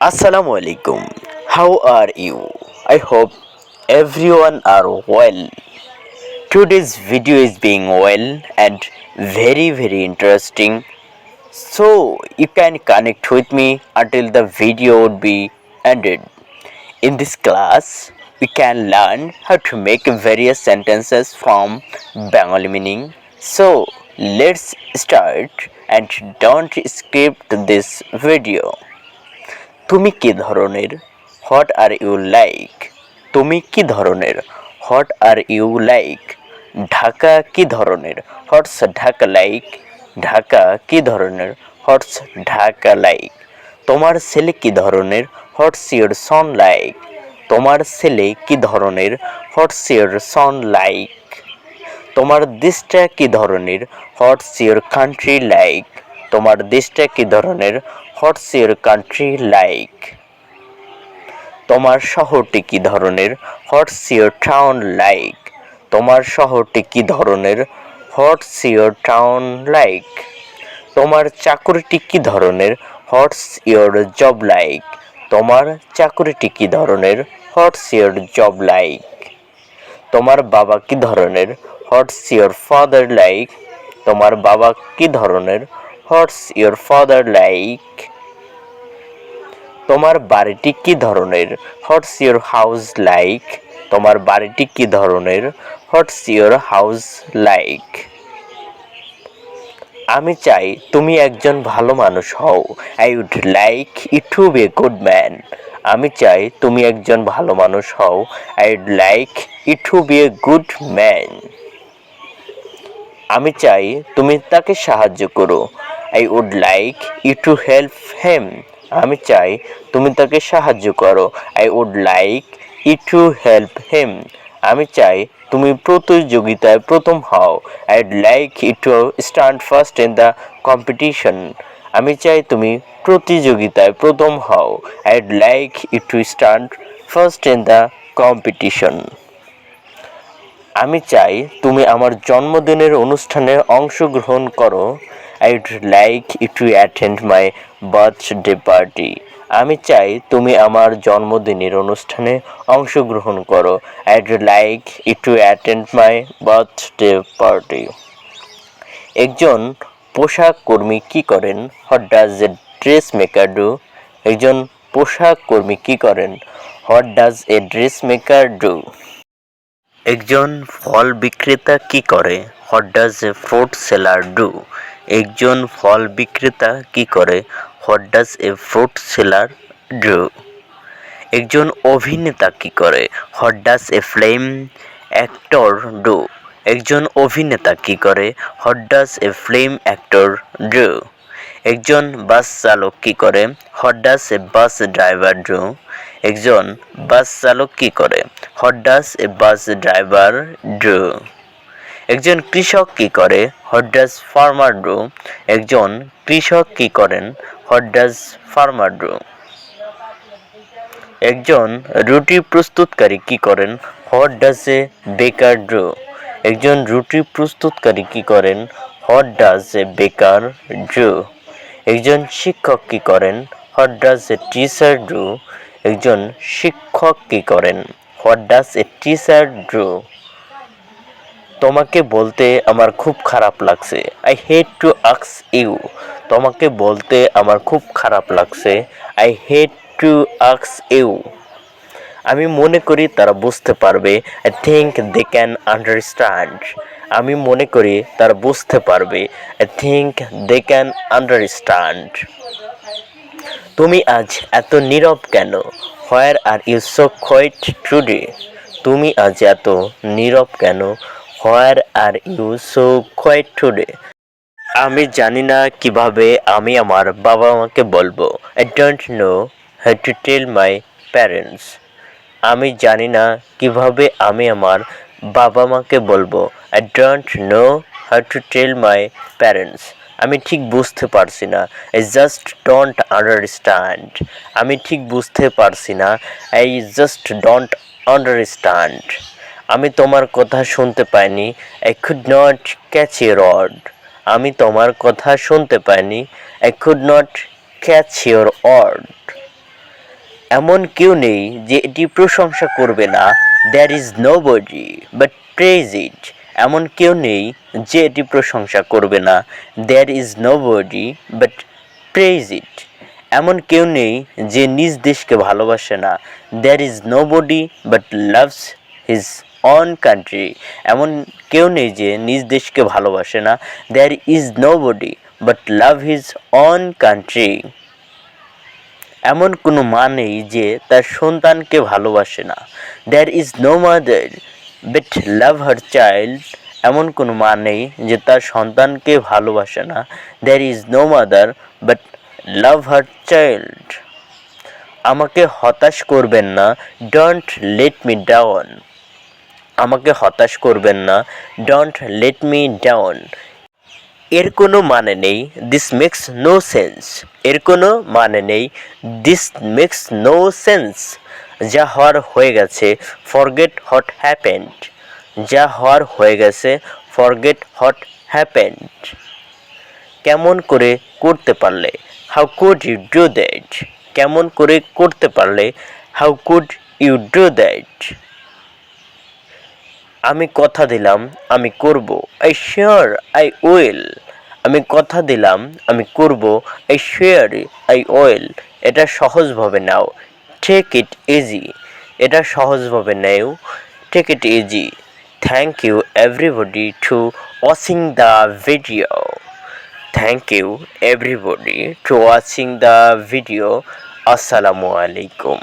Assalamu alaikum. How are you? I hope everyone are well. Today's video is being well and very interesting. So you can connect with me until the video would be ended. In this class, we can learn how to make various sentences from Bengali meaning. So let's start and don't skip this video. তুমি কি ধরনের? What are you like? তুমি কি ধরনের? What are you like? Dhaka কি ধরনের? What's Dhaka like? Dhaka কি ধরনের? What's Dhaka like? তোমার ছেলে কি ধরনের? What's your son like? তোমার ছেলে কি ধরনের? What's your son like? তোমার দেশটা কি ধরনের? What's your country like? তোমার দেশটা কি ধরনের? What's your country like? তোমার শহরটি কি ধরনের? What's your town like? তোমার শহরটি কি ধরনের? What's your town like? তোমার চাকরিটি কি ধরনের? What's your job like? তোমার চাকরিটি কি ধরনের? What's your job like? তোমার বাবা কি ধরনের? What's your father like? তোমার বাবা কি ধরনের? What's your father like? তোমার বাড়িটি কি ধরনের? What's your house like? তোমার বাড়িটি কি ধরনের? What's your house like? আমি চাই তুমি একজন ভালো মানুষ হও। I would like you to be a good man. আমি চাই তুমি একজন ভালো মানুষ হও। I would like you to be a good man. আমি চাই তুমি তাকে সাহায্য করো। I would like you to help him. আমি চাই তুমি তাকে সাহায্য করো। I would like you to help him. আমি চাই তুমি প্রতিযোগিতায় প্রথম হও। I would like you to stand first in the competition. আমি চাই তুমি প্রতিযোগিতায় প্রথম হও। I would like you to stand first in the competition. আমি চাই তুমি আমার জন্মদিনের অনুষ্ঠানে অংশগ্রহণ করো। I would like you to attend my birthday party. আমি চাই তুমি আমার জন্মদিনের অনুষ্ঠানে অংশগ্রহণ করো। I would like you to attend my birthday party. একজন পোশাক কর্মী কি করেন? What does a dress maker do? একজন পোশাক কর্মী কি করেন? What does a dress maker do? একজন ফল বিক্রেতা কি করে? What does a fruit seller do? একজন ফল বিক্রেতা কি করে? What does a fruit seller do? একজন অভিনেতা কি করে? What does A film actor do? একজন অভিনেতা কি করে? What does A film actor do? একজন বাস চালক কি করে? What does A bus driver do? একজন বাস চালক কি করে? What does A bus driver do? একজন কৃষক কি করে? What does farmer do? একজন কৃষক কি করেন? What does farmer do? একজন রুটি প্রস্তুতকারী কি করেন? হোয়াট ডাজ এ বেকার ডু? একজন রুটি প্রস্তুতকারী কি করেন? হোয়াট ডাজ এ বেকার ডু? একজন শিক্ষক কি করেন? What does a teacher do? একজন শিক্ষক কি করেন? What does a teacher do? তোমাকে বলতে আমার খুব খারাপ লাগছে। I hate to ask you. তোমাকে বলতে আমার খুব খারাপ লাগছে। I hate to ask you. আমি মনে করি তারা বুঝতে পারবে। I think they can understand. আমি মনে করি তারা বুঝতে পারবে। I think they can understand. তুমি আজ এত নীরব কেন? Where are you so quiet today? তুমি আজ এত নীরব কেন? Where are you so quiet today? আমি জানি না কিভাবে আমি আমার বাবা মাকে বলবো। I don't know how to tell my parents. আমি জানি না কিভাবে আমি আমার বাবা মাকে বলবো। I don't know how to tell my parents. আমি ঠিক বুঝতে পারছি না। I just don't understand. আমি ঠিক বুঝতে পারছি না। I just don't understand. আমি তোমার কথা শুনতে পাইনি। I could not catch your word. আমি তোমার কথা শুনতে পাইনি। I could not catch your word. এমন কেউ নেই যে এটি প্রশংসা করবে না। There is nobody but praise it. এমন কেউ নেই যে এটি প্রশংসা করবে না। There is nobody but praise it. এমন কেউ নেই যে নিজ দেশকে ভালোবাসে না। There is nobody but loves his own country. এমন কেউ নেই যে নিজ দেশকে ভালোবাসে না। There is nobody but love his own country. এমন কোনো মা নেই যে তার সন্তানকে ভালোবাসে না। There is no mother but love her child. এমন কোনো মা নেই যে তার সন্তানকে ভালোবাসে না। There is no mother but love her child. আমাকে হতাশ করবেন না, ডোন্ট লেট মি ডাউন। আমাকে হতাশ করবেন না, ডোন্ট লেট মি ডাউন। এর কোনো মানে নেই, দিস মেক্স নো সেন্স। এর কোনো মানে নেই, দিস মেক্স নো সেন্স। যা হওয়ার হয়ে গেছে, ফরগেট হোয়াট হ্যাপেন্ড। যা হওয়ার হয়ে গেছে, ফরগেট হোয়াট হ্যাপেন্ড। কেমন করে করতে পারলে, how could you do that. কেমন করে করতে পারলে, how could you do that. আমি কথা দিলাম আমি করব, আই শিওর আই উইল। আমি কথা দিলাম আমি করব, আই শিওর আই উইল। এটা সহজভাবে নাও, টেক ইট ইজি। এটা সহজভাবে নেও, take it easy. Thank you everybody to watching the video. Thank you everybody to watching the video. আসসালামু আলাইকুম।